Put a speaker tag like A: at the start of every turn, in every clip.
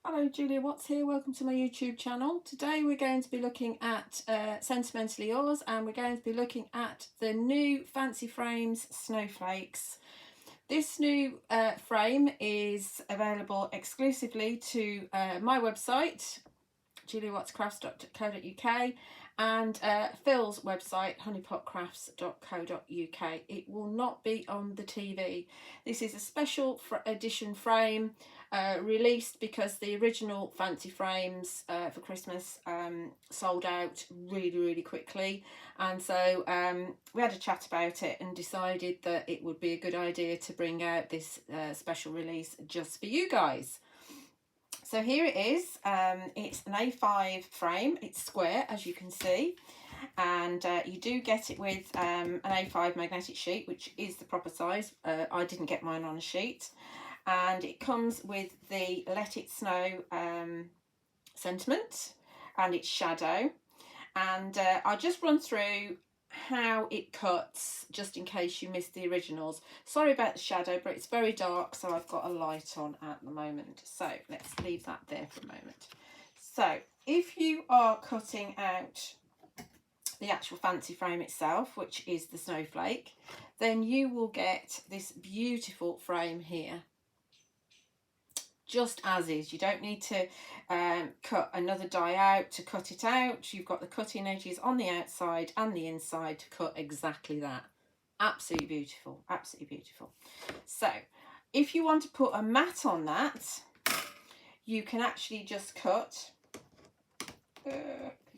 A: Hello, Julia Watts here. Welcome to my YouTube channel. Today we're going to be looking at Sentimentally Yours, and we're going to be looking at the new Fancy Frames Snowflakes. This new frame is available exclusively to my website, juliawattscrafts.co.uk, and Phil's website, honeypotcrafts.co.uk. It will not be on the TV. This is a special edition frame released because the original fancy frames for Christmas sold out really quickly, and so we had a chat about it and decided that it would be a good idea to bring out this special release just for you guys. So here it is. It's an A5 frame. It's square, as you can see, and you do get it with an A5 magnetic sheet, which is the proper size. I didn't get mine on a sheet, and it comes with the Let It Snow sentiment and its shadow, and I'll just run through how it cuts just in case you missed the originals. Sorry about the shadow, but it's very dark, so I've got a light on at the moment. So let's leave that there for a moment. So if you are cutting out the actual fancy frame itself, which is the Snowflake, then you will get this beautiful frame here, just as is. You don't need to cut another die out to cut it out. You've got the cutting edges on the outside and the inside to cut exactly that. Absolutely beautiful, absolutely beautiful. So if you want to put a mat on that, you can actually just cut, you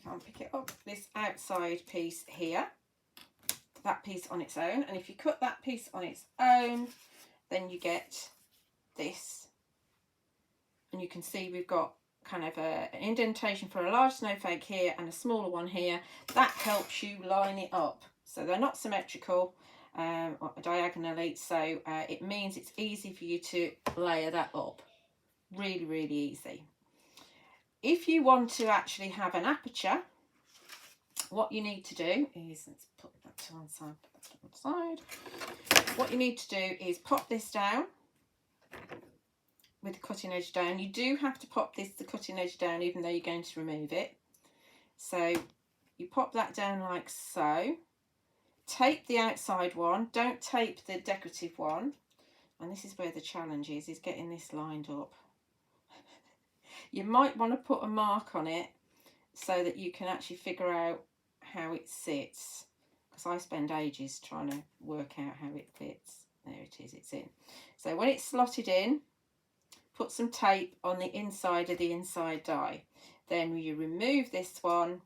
A: can't pick it up, this outside piece here, that piece on its own, and if you cut that piece on its own, then you get this. And you can see we've got kind of an indentation for a large snowflake here and a smaller one here. That helps you line it up. So they're not symmetrical diagonally, so it means it's easy for you to layer that up. Really easy. If you want to actually have an aperture, what you need to do is, let's put that to one side, put that to one side. What you need to do is pop this down with the cutting edge down. You do have to pop the cutting edge down even though you're going to remove it. So you pop that down like so. Tape the outside one, don't tape the decorative one, and this is where the challenge is getting this lined up. You might want to put a mark on it so that you can actually figure out how it sits, because I spend ages trying to work out how it fits. There it is, it's in. So when it's slotted in, put some tape on the inside of the inside die. Then you remove this one,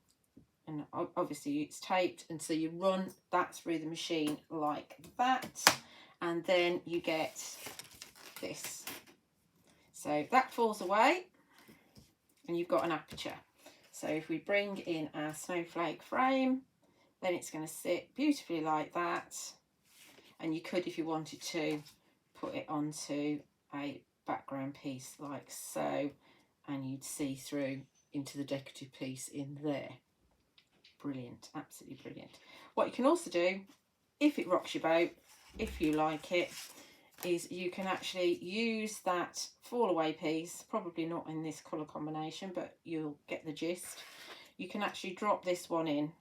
A: and obviously it's taped, and so you run that through the machine like that, and then you get this. So that falls away and you've got an aperture. So if we bring in our snowflake frame, then it's going to sit beautifully like that, and you could, if you wanted to, put it onto a background piece like so, and you'd see through into the decorative piece in there. Brilliant, absolutely brilliant. What you can also do, if it rocks your boat, if you like it, is you can actually use that fall away piece, probably not in this colour combination, but you'll get the gist. You can actually drop this one in.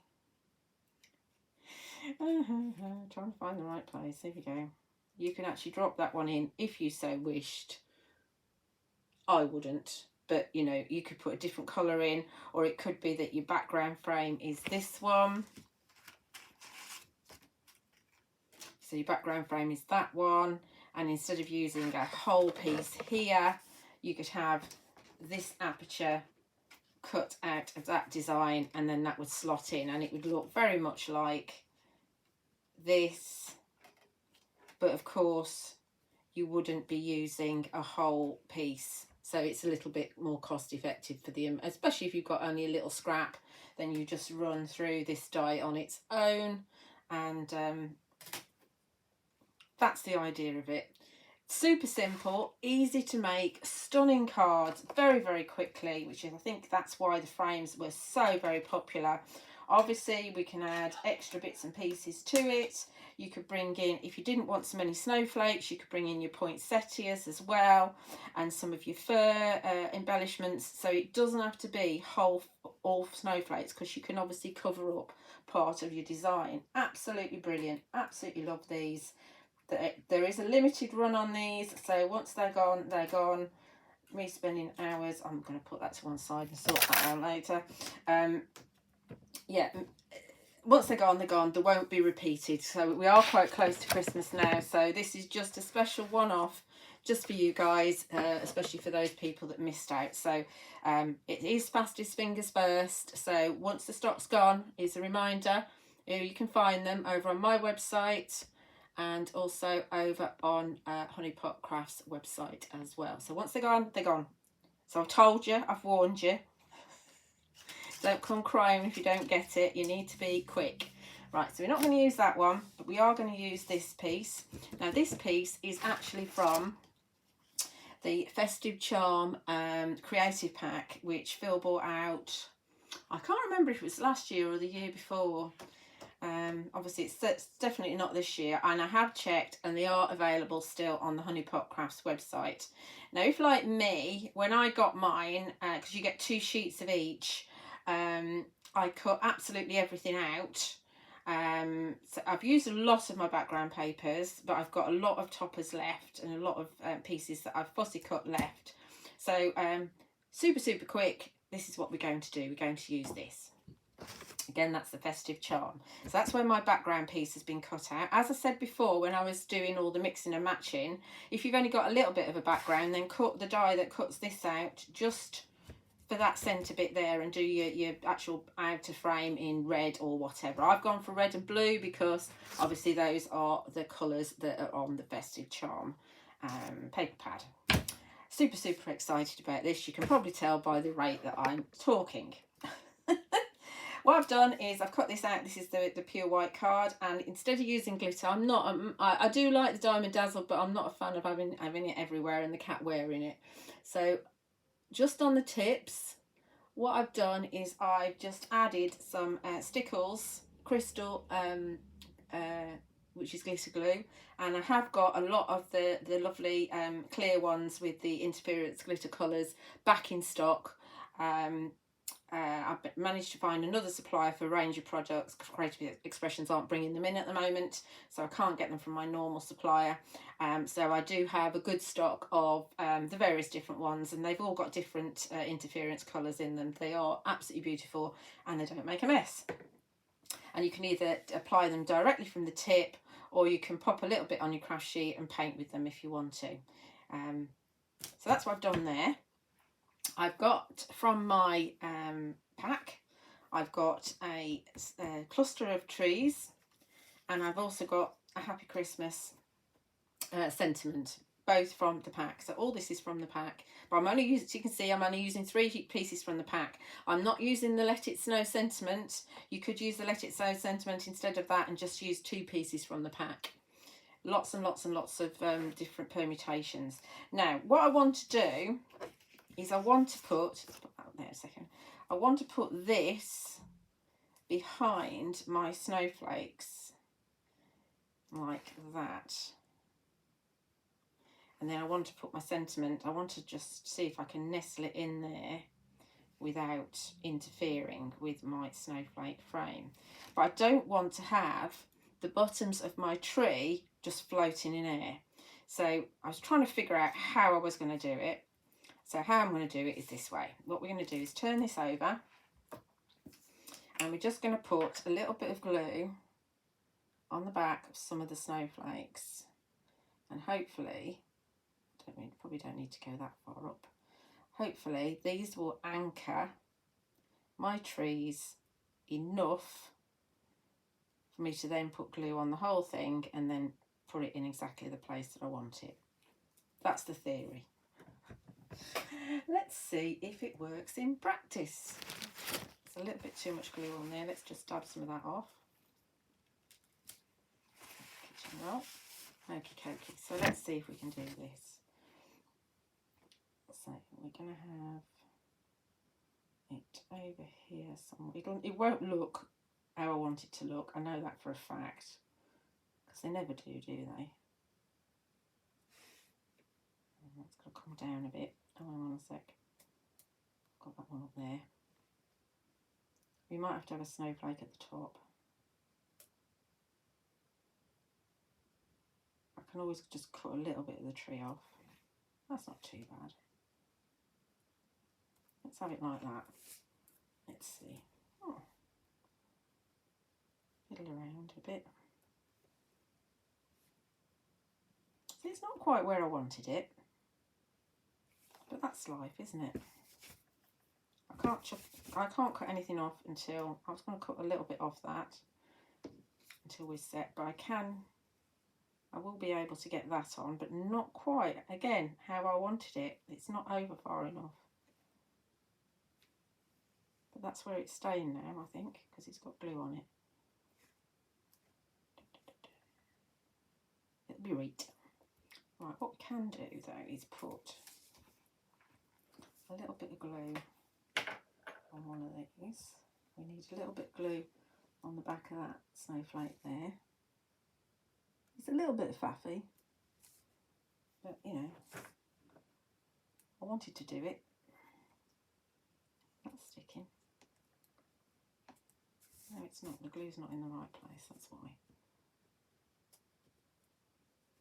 A: Trying to find the right place. There we go. You can actually drop that one in if you so wished. I wouldn't, but you know, you could put a different colour in, or it could be that your background frame is this one. So your background frame is that one, and instead of using a whole piece here, you could have this aperture cut out of that design, and then that would slot in, and it would look very much like this, but of course you wouldn't be using a whole piece. So it's a little bit more cost effective for the, especially if you've got only a little scrap, then you just run through this die on its own, and that's the idea of it. Super simple, easy to make, stunning cards very quickly, which is, I think that's why the frames were so very popular. Obviously we can add extra bits and pieces to it. You could bring in, if you didn't want so many snowflakes, you could bring in your poinsettias as well, and some of your fur embellishments. So it doesn't have to be all snowflakes, because you can obviously cover up part of your design. Absolutely brilliant. Absolutely love these. There is a limited run on these, so once they're gone, they're gone. Me spending hours, I'm going to put that to one side and sort that out later. Yeah, once they're gone, they're gone. They won't be repeated. So we are quite close to Christmas now, so this is just a special one-off just for you guys, especially for those people that missed out. So it is Fastest Fingers First, so once the stock's gone, is a reminder, you can find them over on my website and also over on Honeypot Crafts website as well. So once they're gone, they're gone. So I've told you, I've warned you. Don't come crying if you don't get it. You need to be quick. Right, so we're not going to use that one, but we are going to use this piece. Now this piece is actually from the Festive Charm Creative Pack, which Phil bought out, I can't remember if it was last year or the year before. Obviously it's definitely not this year, and I have checked and they are available still on the Honeypot Crafts website. Now if, like me, when I got mine, because you get 2 sheets of each, I cut absolutely everything out. So I've used a lot of my background papers, but I've got a lot of toppers left and a lot of pieces that I've fussy cut left. So super quick, this is what we're going to do. We're going to use this. Again, that's the Festive Charm. So that's where my background piece has been cut out. As I said before, when I was doing all the mixing and matching, if you've only got a little bit of a background, then cut the die that cuts this out just for that centre bit there, and do your actual outer frame in red or whatever. I've gone for red and blue because obviously those are the colours that are on the Festive Charm paper pad. Super excited about this. You can probably tell by the rate that I'm talking. What I've done is I've cut this out. This is the pure white card, and instead of using glitter, I'm not. I do like the Diamond Dazzle, but I'm not a fan of having it everywhere and the cat wearing it. So just on the tips, what I've done is I've just added some Stickles crystal, which is glitter glue, and I have got a lot of the lovely clear ones with the interference glitter colours back in stock. I've managed to find another supplier for a range of products. Creative Expressions aren't bringing them in at the moment, so I can't get them from my normal supplier. So I do have a good stock of the various different ones, and they've all got different interference colours in them. They are absolutely beautiful and they don't make a mess. And you can either apply them directly from the tip, or you can pop a little bit on your craft sheet and paint with them if you want to. So that's what I've done there. I've got from my pack, I've got a cluster of trees, and I've also got a Happy Christmas sentiment, both from the pack. So all this is from the pack, but I'm only using, as you can see, I'm only using 3 pieces from the pack. I'm not using the Let It Snow sentiment. You could use the Let It Snow sentiment instead of that and just use 2 pieces from the pack. Lots and lots and lots of different permutations. Now what I want to do is I want to put, let's put that there a second, I want to put this behind my snowflakes like that, and then I want to put my sentiment, I want to just see if I can nestle it in there without interfering with my snowflake frame. But I don't want to have the bottoms of my tree just floating in air. So I was trying to figure out how I was going to do it. So how I'm going to do it is this way. What we're going to do is turn this over, and we're just going to put a little bit of glue on the back of some of the snowflakes, and hopefully, probably don't need to go that far up. Hopefully these will anchor my trees enough for me to then put glue on the whole thing and then put it in exactly the place that I want it. That's the theory. Let's see if it works in practice. There's a little bit too much glue on there. Let's just dab some of that off. Kitchen roll. Okie dokie. So let's see if we can do this. So we're going to have it over here somewhere. It won't look how I want it to look. I know that for a fact, because they never do they? It's got to come down a bit. Oh, hang on a sec. Got that one up there. We might have to have a snowflake at the top. I can always just cut a little bit of the tree off. That's not too bad. Let's have it like that. Let's see. Oh. Fiddle around a bit. See, it's not quite where I wanted it, but that's life, isn't it? I can't cut anything off until, I was going to cut a little bit off that until we're set, but I will be able to get that on, but not quite, again, how I wanted it. It's not over far enough. But that's where it's staying now, I think, because it's got glue on it. It'll be right. Right, what we can do though is put a little bit of glue on one of these. We need a little bit of glue on the back of that snowflake there. It's a little bit faffy, but you know, I wanted to do it. That's sticking. No, it's not. The glue's not in the right place, that's why.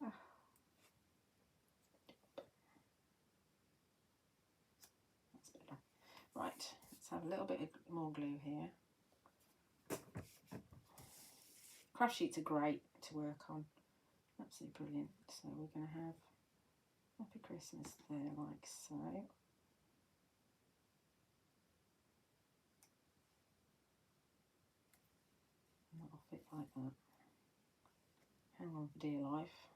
A: Ah. That's better. Right, let's have a little bit more glue here. Craft sheets are great to work on. Absolutely brilliant. So we're going to have Happy Christmas there, like so. And that'll fit like that. Hang on for dear life.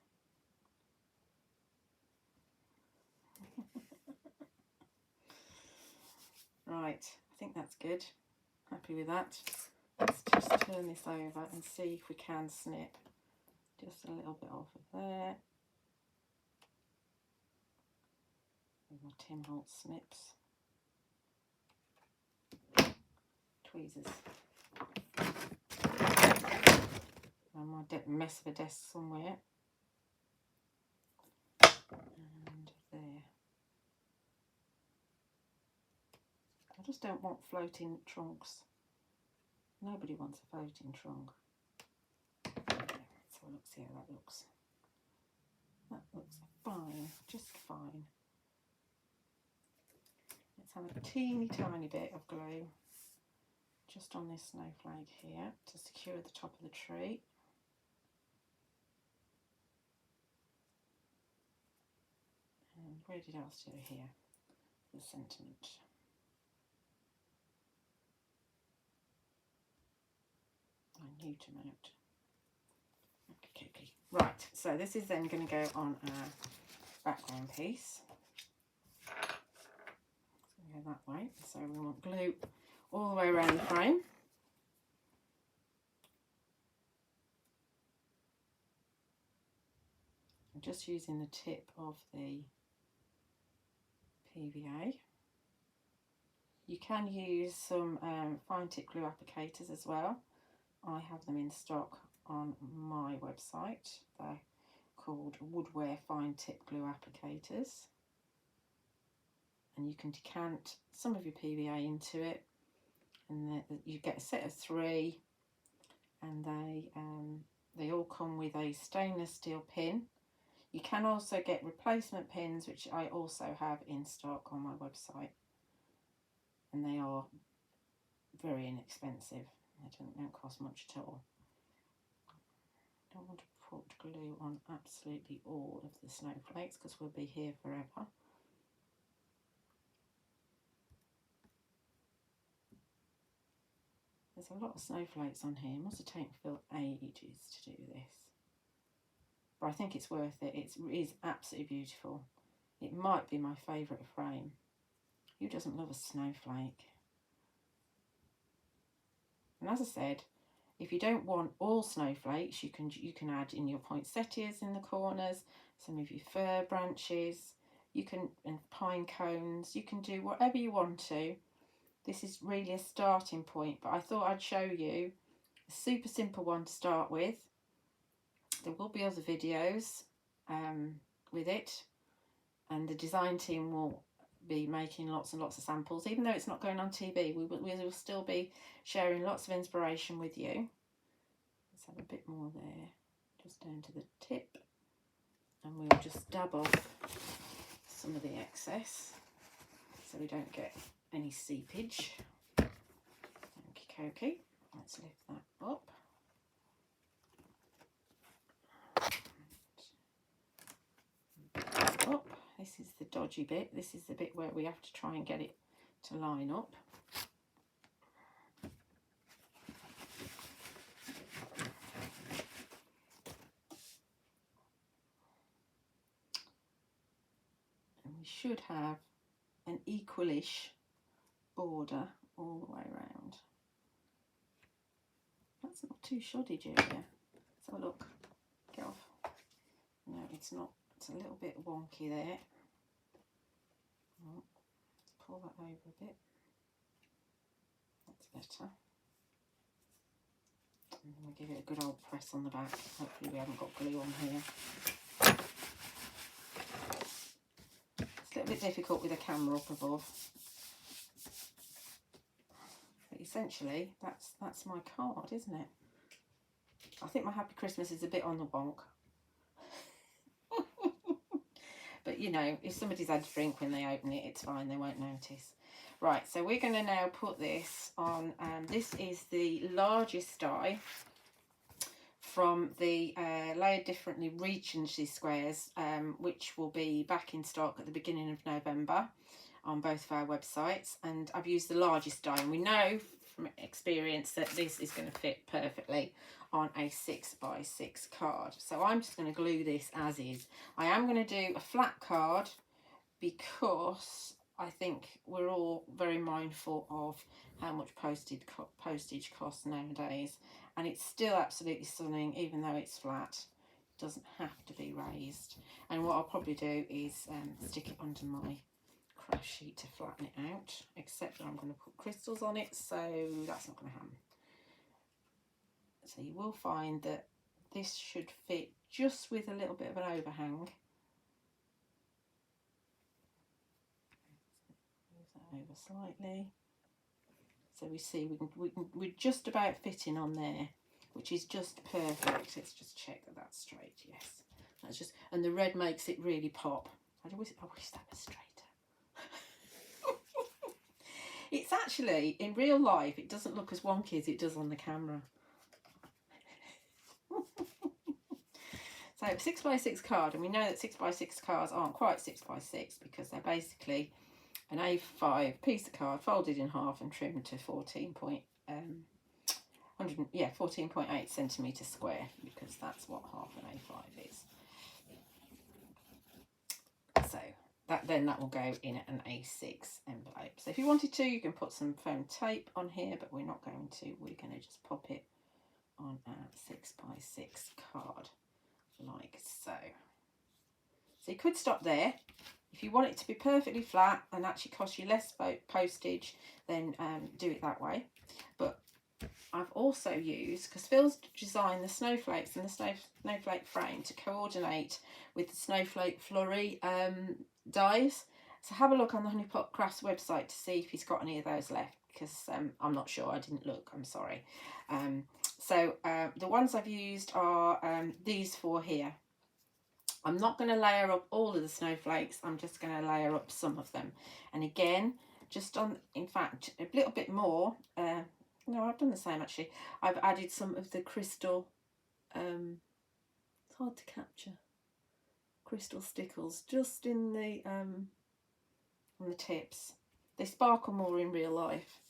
A: Right, I think that's good. Happy with that. Let's just turn this over and see if we can snip just a little bit off of there. With my Tim Holtz snips. Tweezers. And my mess of a desk somewhere. And there. I just don't want floating trunks. Nobody wants a floating trunk. So let's see how that looks. That looks fine, just fine. Let's have a teeny tiny bit of glue just on this snowflake here to secure the top of the tree. And where did I do here? The sentiment. I knew to mount. Okay. Right, so this is then going to go on our background piece. So go that way. So we want glue all the way around the frame. I'm just using the tip of the PVA. You can use some fine tip glue applicators as well. I have them in stock on my website. They're called Woodwear Fine Tip Glue Applicators. And you can decant some of your PVA into it, and you get a set of 3, and they all come with a stainless steel pin. You can also get replacement pins, which I also have in stock on my website, and they are very inexpensive. They don't cost much at all. I don't want to put glue on absolutely all of the snowflakes because we'll be here forever. There's a lot of snowflakes on here. It must have taken Phil ages to do this. But I think it's worth it. It is absolutely beautiful. It might be my favourite frame. Who doesn't love a snowflake? And as I said, if you don't want all snowflakes, you can add in your poinsettias in the corners, some of your fir branches, and pine cones. You can do whatever you want to. This is really a starting point, but I thought I'd show you a super simple one to start with. there will be other videos with it, and the design team will be making lots and lots of samples. Even though it's not going on TV, we will still be sharing lots of inspiration with you. Let's have a bit more there, just down to the tip, and we'll just dab off some of the excess so we don't get any seepage. Okie, let's lift that up. Up. This is the dodgy bit. This is the bit where we have to try and get it to line up. And we should have an equalish border all the way around. That's not too shoddy, Julia. Let's have a look. Get off. No, it's not. It's a little bit wonky there. Oh, pull that over a bit. That's better. And we'll give it a good old press on the back. Hopefully we haven't got glue on here. It's a little bit difficult with a camera up above. But essentially, that's my card, isn't it? I think my Happy Christmas is a bit on the wonk. But you know, if somebody's had a drink when they open it, it's fine, they won't notice. Right, so we're going to now put this on. This is the largest die from the Layered Differently Regency squares, which will be back in stock at the beginning of November on both of our websites. And I've used the largest die, and we know from experience that this is going to fit perfectly on a 6x6 card. So I'm just going to glue this as is. I am going to do a flat card because I think we're all very mindful of how much postage costs nowadays, and it's still absolutely stunning even though it's flat. It doesn't have to be raised. And what I'll probably do is stick it under my craft sheet to flatten it out, except that I'm going to put crystals on it, so that's not going to happen. So you will find that this should fit just with a little bit of an overhang. Move that over slightly. So we see we're just about fitting on there, which is just perfect. Let's just check that that's straight. Yes, that's just, and the red makes it really pop. I wish that was straighter. It's actually, in real life, it doesn't look as wonky as it does on the camera. So 6x6 card, and we know that 6x6 cards aren't quite 6x6 because they're basically an A5 piece of card folded in half and trimmed to 14.8 centimetres square, because that's what half an A5 is. So that will go in an A6 envelope. So if you wanted to, you can put some foam tape on here, but we're not going to. We're going to just pop it on our 6x6 card like so. So you could stop there. If you want it to be perfectly flat and actually cost you less postage, then do it that way. But I've also used, because Phil's designed the snowflakes and the snowflake frame to coordinate with the Snowflake Flurry dies. So have a look on the Honeypot Crafts website to see if he's got any of those left, because I'm not sure. I didn't look, I'm sorry. So the ones I've used are these four here. I'm not going to layer up all of the snowflakes, I'm just going to layer up some of them. And again, just on, in fact, a little bit more, no, I've done the same actually. I've added some of the crystal, it's hard to capture, crystal stickles just in the on the tips. They sparkle more in real life.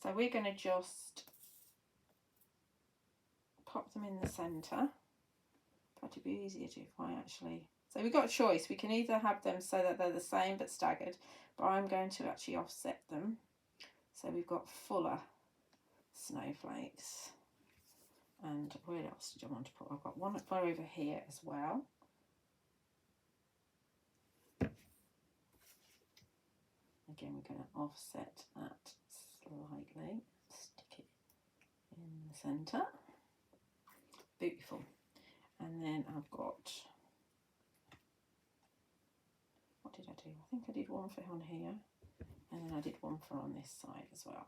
A: So we're going to just pop them in the centre. That'd be easier to if I actually... So we've got a choice. We can either have them so that they're the same but staggered, but I'm going to actually offset them. So we've got fuller snowflakes. And where else did I want to put? I've got one over here as well. Again, we're going to offset that slightly. Stick it in the centre. Beautiful. And then I've got, what did I do? I think I did one for on here, and then I did one for on this side as well.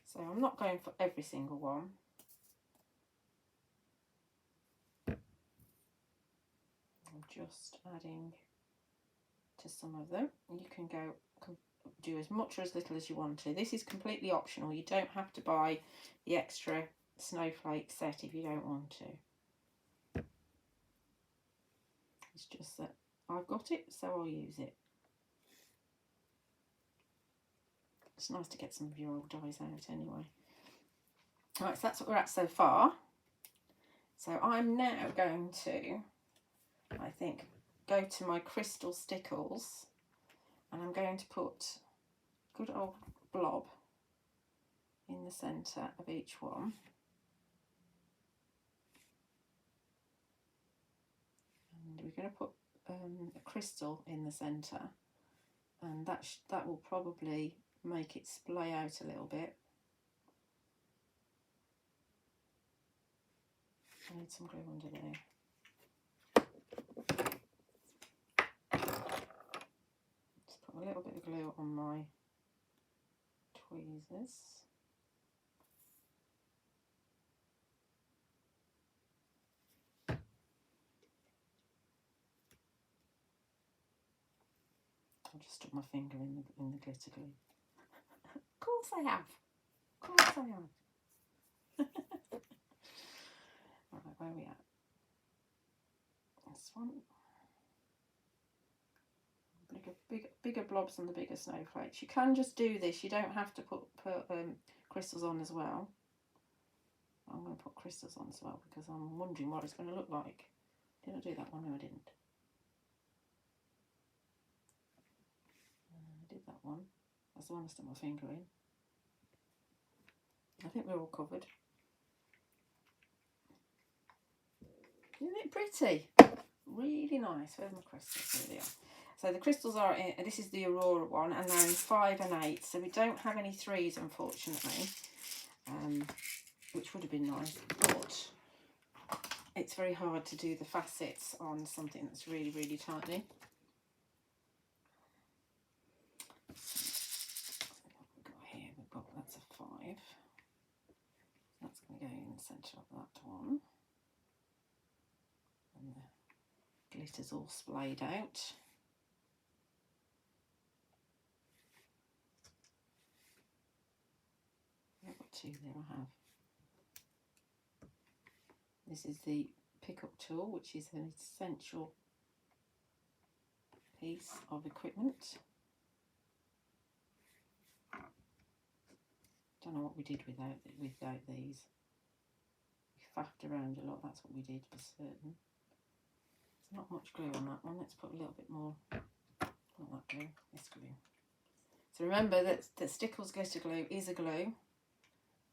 A: So I'm not going for every single one. I'm just adding to some of them. You can do as much or as little as you want to. This is completely optional. You don't have to buy the extra snowflake set if you don't want to. It's just that I've got it, so I'll use it. It's nice to get some of your old dies out anyway. Right, so that's what we're at so far. So I'm now going to, I think, go to my crystal Stickles, and I'm going to put good old blob in the centre of each one. And we're going to put a crystal in the centre, and that will probably make it splay out a little bit. I need some glue under there. Just put a little bit of glue on my tweezers. I'll just stuck my finger in the glitter glue. Of course I have. Of course I have. Right, where are we at? This one. Bigger blobs on the bigger snowflakes. You can just do this. You don't have to put crystals on as well. I'm going to put crystals on as well because I'm wondering what it's going to look like. Did I do that one? No, I didn't. I did that one. That's the one I stuck my finger in. I think we're all covered. Isn't it pretty? Really nice. Where's my crystals? Here they are. So the crystals are in, this is the Aurora one, and they're in 5 and 8. So we don't have any 3s, unfortunately, which would have been nice. But it's very hard to do the facets on something that's really, really tiny. So what we've got here, that's a 5. That's going to go in the centre of that one. And the glitter's all splayed out. I've got 2 there, I have. This is the pickup tool, which is an essential piece of equipment. Don't know what we did without these. We faffed around a lot, that's what we did for certain. There's not much glue on that one. Let's put a little bit more, not that glue, this glue. So remember that Stickles glitter glue is a glue,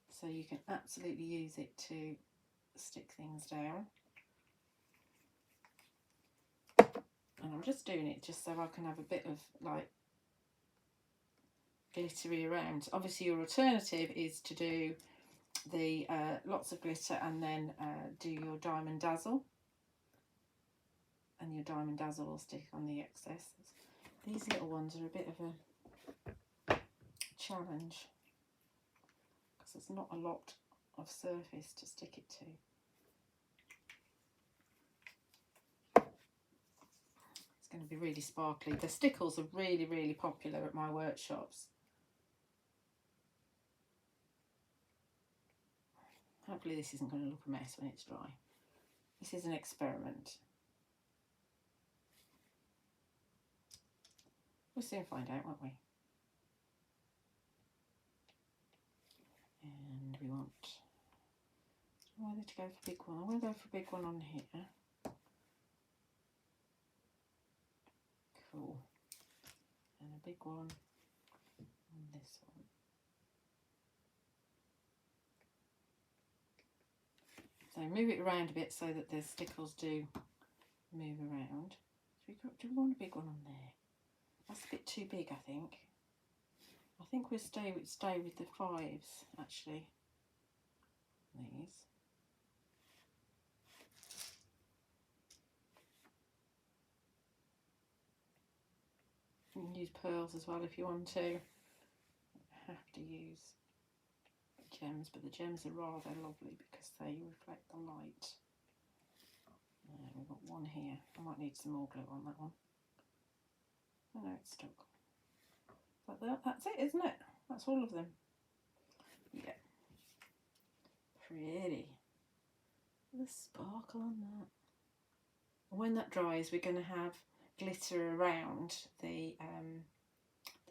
A: so you can absolutely use it to stick things down. And I'm just doing it just so I can have a bit of like glittery around. Obviously your alternative is to do the lots of glitter and then do your diamond dazzle, and your diamond dazzle will stick on the excess. These little ones are a bit of a challenge because there's not a lot of surface to stick it to. It's going to be really sparkly. The Stickles are really, really popular at my workshops. Hopefully this isn't going to look a mess when it's dry. This is an experiment. We'll soon find out, won't we? And we want whether to go for a big one. I'm going to go for a big one on here. Cool. And a big one on this one. So move it around a bit so that the Stickles do move around. Do we want a big one on there? That's a bit too big, I think. I think we'll stay with the 5s actually. These. You can use pearls as well if you want to. You have to use gems, but the gems are rather lovely because they reflect the light. We've got one here. I might need some more glue on that one. Oh no, it's stuck. But that's it, isn't it? That's all of them. Yeah. Pretty. The sparkle on that. When that dries, we're going to have glitter around the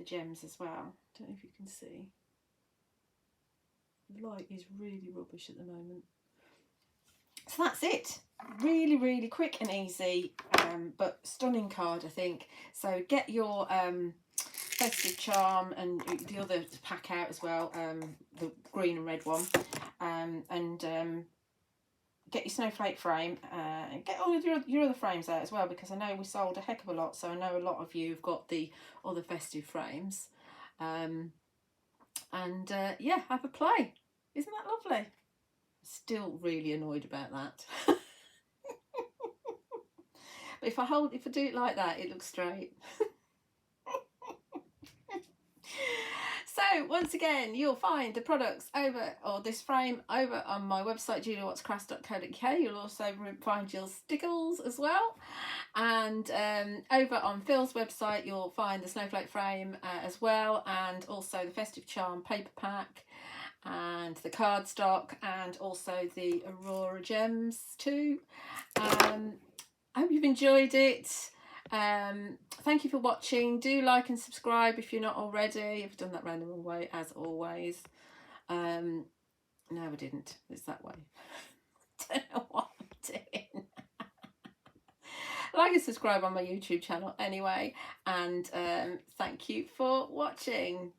A: gems as well. Don't know if you can see. The light is really rubbish at the moment. So that's it. Really, really quick and easy, but stunning card, I think. So get your Festive charm and the other pack out as well, the green and red one, and get your Snowflake frame, and get all of your other frames out as well, because I know we sold a heck of a lot, so I know a lot of you have got the other Festive frames, and yeah, have a play. Isn't that lovely? Still really annoyed about that. But if I do it like that, it looks straight. So once again, you'll find the products over, or this frame over on my website, juliawattscrafts.co.uk. You'll also find your Stickles as well, and over on Phil's website you'll find the Snowflake frame as well, and also the Festive Charm paper pack, and the cardstock, and also the Aurora gems too. I hope you've enjoyed it. Thank you for watching. Do like and subscribe if you're not already. I've done that round the wrong way as always. No, I didn't. It's that way. Don't know what I'm doing. Like and subscribe on my YouTube channel anyway, and thank you for watching.